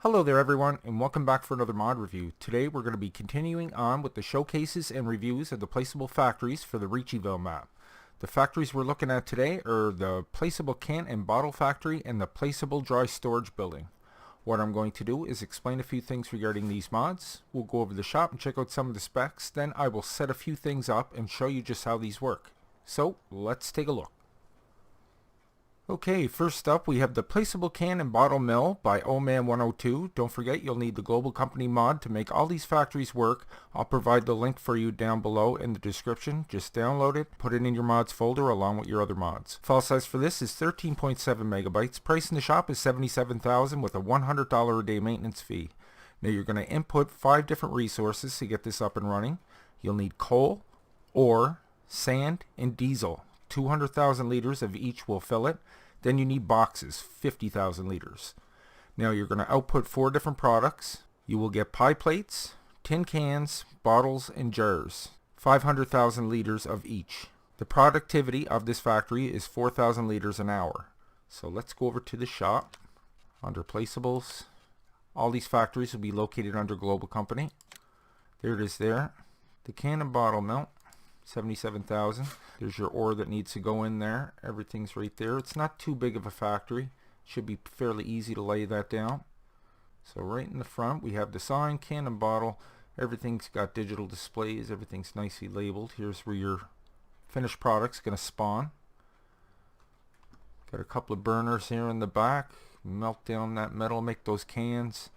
Hello there everyone, and welcome back for another mod review. Today we're going to be continuing on with the showcases and reviews of the placeable factories for the Ricciville map. The factories we're looking at today are the placeable can and bottle factory and the placeable dry storage building. What I'm going to do is explain a few things regarding these mods. We'll go over the shop and check out some of the specs, then I will set a few things up and show you just how these work. So let's take a look. Okay, first up we have the placeable can and bottle mill by Oldman102. Don't forget you'll need the global company mod to make all these factories work. I'll provide the link for you down below in the description. Just download it, put it in your mods folder along with your other mods. File size for this is 13.7 megabytes. Price in the shop is $77,000 with a $100 a day maintenance fee. Now you're going to input 5 different resources to get this up and running. You'll need coal, ore, sand, and diesel. 200,000 liters of each will fill it. Then you need boxes, 50,000 liters. Now you're going to output 4 different products. You will get pie plates, tin cans, bottles, and jars. 500,000 liters of each. The productivity of this factory is 4,000 liters an hour. So let's go over to the shop. Under placeables. All these factories will be located under global company. There it is there. The can and bottle mill. 77,000. There's your ore that needs to go in there. Everything's right there. It's not too big of a factory. Should be fairly easy to lay that down. So right in the front we have the sign, can and bottle. Everything's got digital displays. Everything's nicely labeled. Here's where your finished product's going to spawn. Got a couple of burners here in the back. Melt down that metal, make those cans.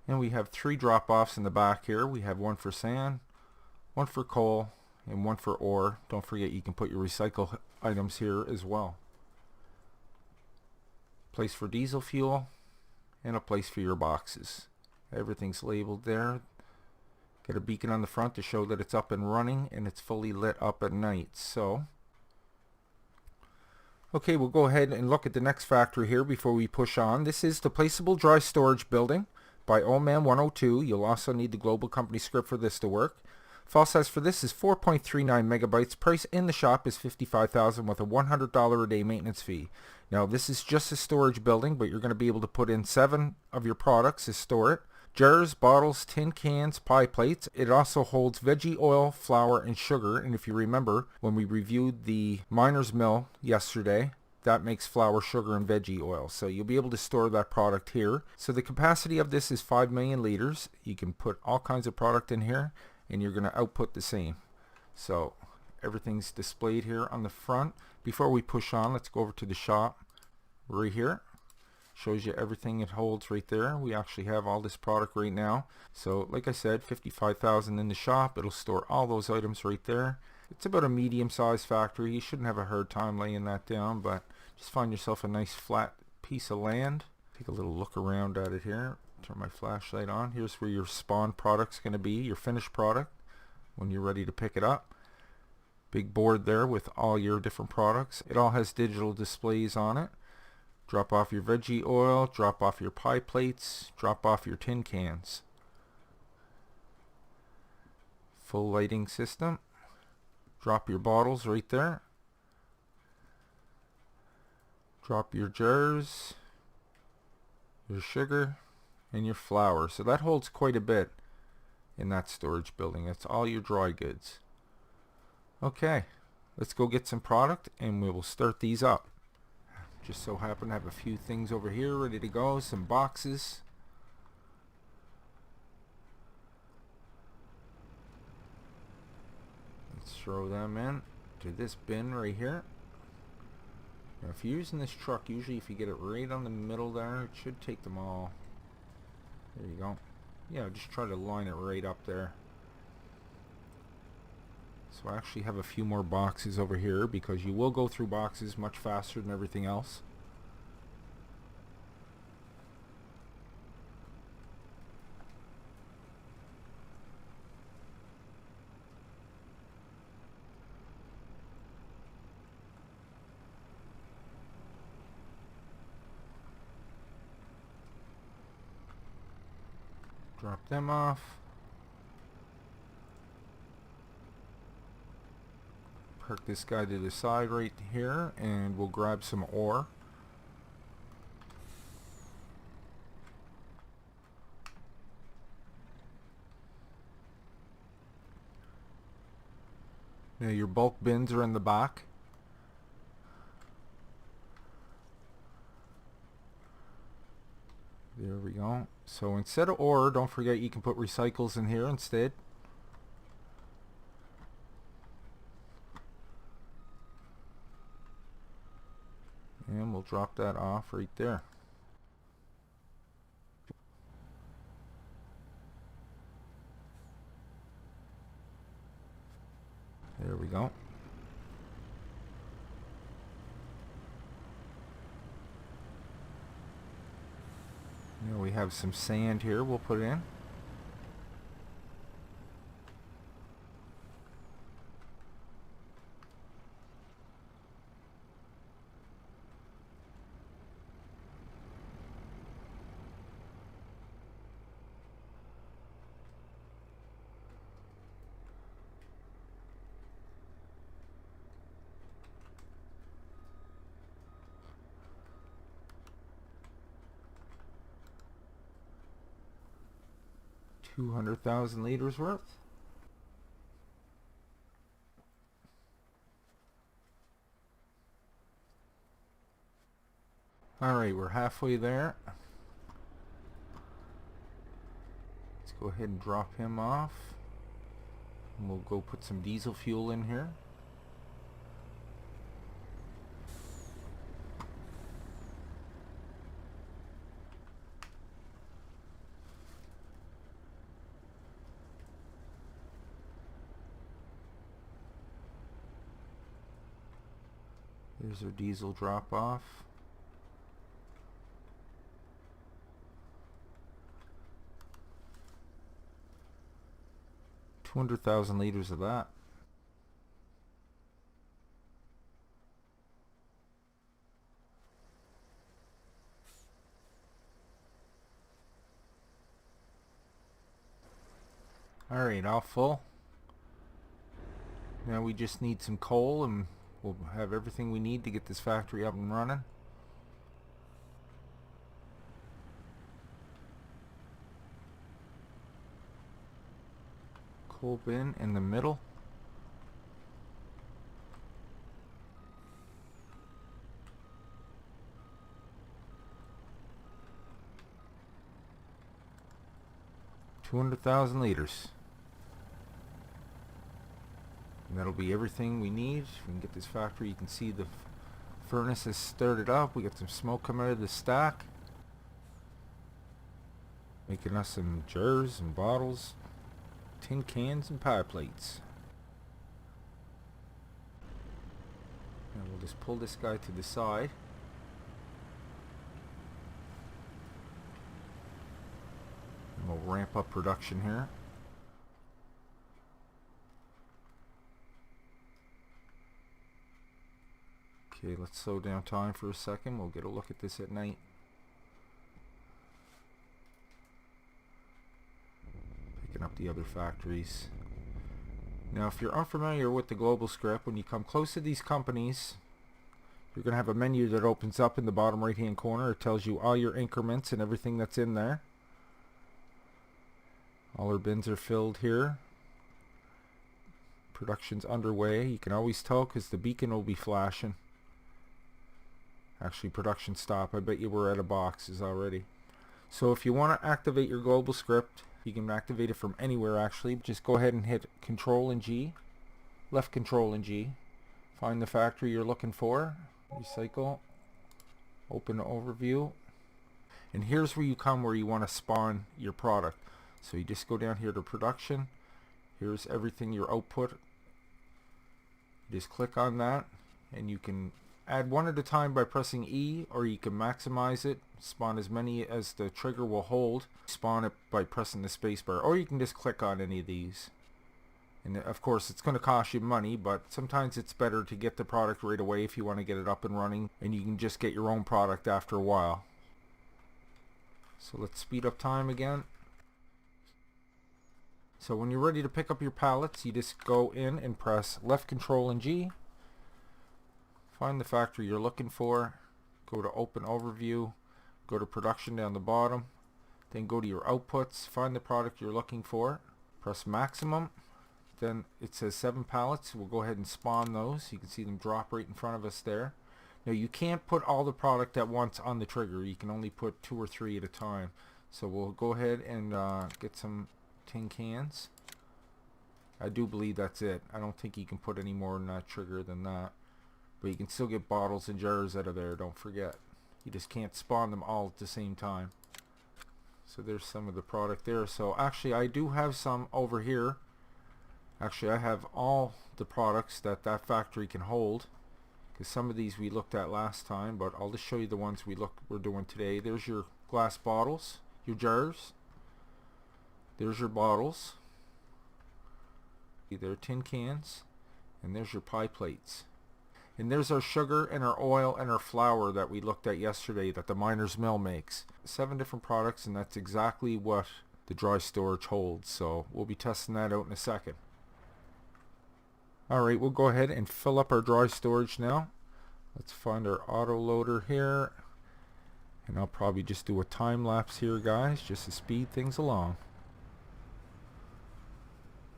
And we have 3 drop-offs in the back here. We have one for sand, one for coal, and one for ore. Don't forget you can put your recycle items here as well. Place for diesel fuel and a place for your boxes. Everything's labeled there. Got a beacon on the front to show that it's up and running and it's fully lit up at night. So okay, we'll go ahead and look at the next factory here before we push on. This is the placeable dry storage building by Oldman102. You'll also need the global company script for this to work. File size for this is 4.39 megabytes. Price in the shop is $55,000 with a $100 a day maintenance fee. Now this is just a storage building, but you're going to be able to put in 7 of your products to store it. Jars, bottles, tin cans, pie plates. It also holds veggie oil, flour, and sugar. And if you remember, when we reviewed the miner's mill yesterday, that makes flour, sugar, and veggie oil. So you'll be able to store that product here. So the capacity of this is 5 million liters. You can put all kinds of product in here, and you're going to output the same. So everything's displayed here on the front. Before we push on, let's go over to the shop. Right here shows you everything it holds right there. We actually have all this product right now. So like I said, 55,000 in the shop. It'll store all those items right there. It's about a medium-sized factory. You shouldn't have a hard time laying that down, but just find yourself a nice flat piece of land. Take a little look around at it here. Turn my flashlight on. Here's where your spawn product's going to be, your finished product when you're ready to pick it up. Big board there with all your different products. It all has digital displays on it. Drop off your veggie oil, drop off your pie plates, drop off your tin cans. Full lighting system. Drop your bottles right there. Drop your jars, your sugar, and your flour. So that holds quite a bit in that storage building. That's all your dry goods. Okay, let's go get some product and we will start these up. Just so happen to have a few things over here ready to go. Some boxes. Let's throw them in to this bin right here. Now if you're using this truck, usually if you get it right on the middle there, it should take them all. There you go. Yeah, just try to line it right up there. So I actually have a few more boxes over here because you will go through boxes much faster than everything else. Drop them off. Park this guy to the side right here and we'll grab some ore. Now your bulk bins are in the back. There we go. So instead of ore, don't forget you can put recycles in here instead. And we'll drop that off right there. There we go. Now we have some sand here we'll put in. $200,000 worth. Alright, we're halfway there. Let's go ahead and drop him off. And we'll go put some diesel fuel in here. There's our diesel drop off. $200,000 of that. Alright, all full. Now we just need some coal and we'll have everything we need to get this factory up and running. Coal bin in the middle. $200,000. And that'll be everything we need. We can get this factory. You can see the furnace has started up. We got some smoke coming out of the stack, making us some jars and bottles, tin cans and pie plates. And we'll just pull this guy to the side. And we'll ramp up production here. Okay, let's slow down time for a second. We'll get a look at this at night. Picking up the other factories. Now, if you're unfamiliar with the global script, when you come close to these companies, you're going to have a menu that opens up in the bottom right hand corner. It tells you all your increments and everything that's in there. All our bins are filled here. Production's underway. You can always tell because the beacon will be flashing. Actually, production stop. I bet you we're out of boxes already. So if you want to activate your global script, you can activate it from anywhere actually. Just go ahead and hit Control and G. Left Control and G. Find the factory you're looking for. Recycle. Open overview. And here's where you come where you want to spawn your product. So you just go down here to production. Here's everything your output. Just click on that and you can add one at a time by pressing E, or you can maximize it, spawn as many as the trigger will hold, spawn it by pressing the spacebar, or you can just click on any of these. And of course it's going to cost you money, but sometimes it's better to get the product right away if you want to get it up and running, and you can just get your own product after a while. So let's speed up time again. So when you're ready to pick up your pallets, you just go in and press left Control and G. Find the factory you're looking for, go to Open Overview, go to Production down the bottom, then go to your outputs, find the product you're looking for, press Maximum, Then it says 7 pallets. We'll go ahead and spawn those. You can see them drop right in front of us there. Now you can't put all the product at once on the trigger. You can only put 2 or 3 at a time. So we'll go ahead and get some tin cans. I do believe that's it. I don't think you can put any more on that trigger than that. But you can still get bottles and jars out of there, don't forget. You just can't spawn them all at the same time. So there's some of the product there. So actually I do have some over here. Actually I have all the products that that factory can hold. Because some of these we looked at last time, but I'll just show you the ones we're doing today. There's your glass bottles, your jars. There's your bottles. There are tin cans, and there's your pie plates. And there's our sugar and our oil and our flour that we looked at yesterday that the Miner's Mill makes. 7 different products, and that's exactly what the dry storage holds. So we'll be testing that out in a second. Alright, we'll go ahead and fill up our dry storage now. Let's find our auto loader here. And I'll probably just do a time lapse here, guys, just to speed things along.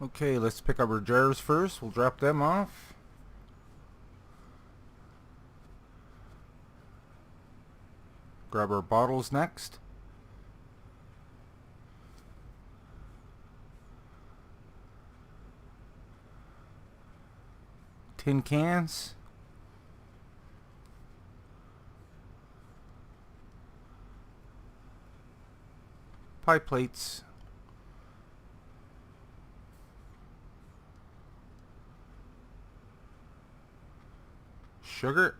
Okay, let's pick up our jars first. We'll drop them off. Grab our bottles next. Tin cans. Pie plates. Sugar.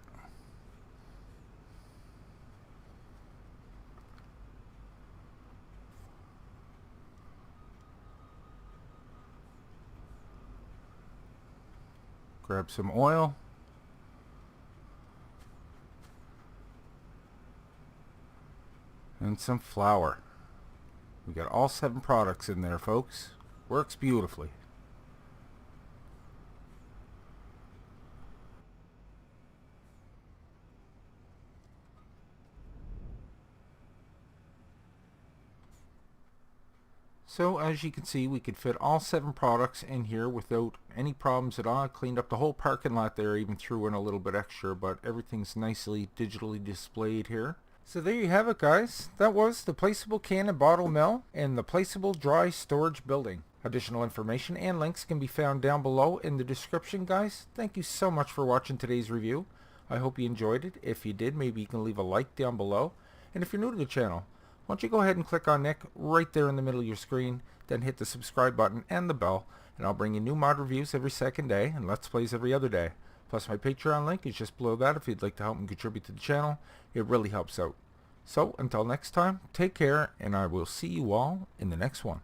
Grab some oil. And some flour. We got all 7 products in there, folks. Works beautifully. So as you can see, we could fit all 7 products in here without any problems at all. I cleaned up the whole parking lot there, even threw in a little bit extra, but everything's nicely digitally displayed here. So there you have it, guys. That was the placeable can and bottle mill and the placeable dry storage building. Additional information and links can be found down below in the description, guys. Thank you so much for watching today's review. I hope you enjoyed it. If you did, maybe you can leave a like down below. And if you're new to the channel, why don't you go ahead and click on Nick right there in the middle of your screen, then hit the subscribe button and the bell, and I'll bring you new mod reviews every second day and Let's Plays every other day. Plus my Patreon link is just below that if you'd like to help and contribute to the channel. It really helps out. So until next time, take care, and I will see you all in the next one.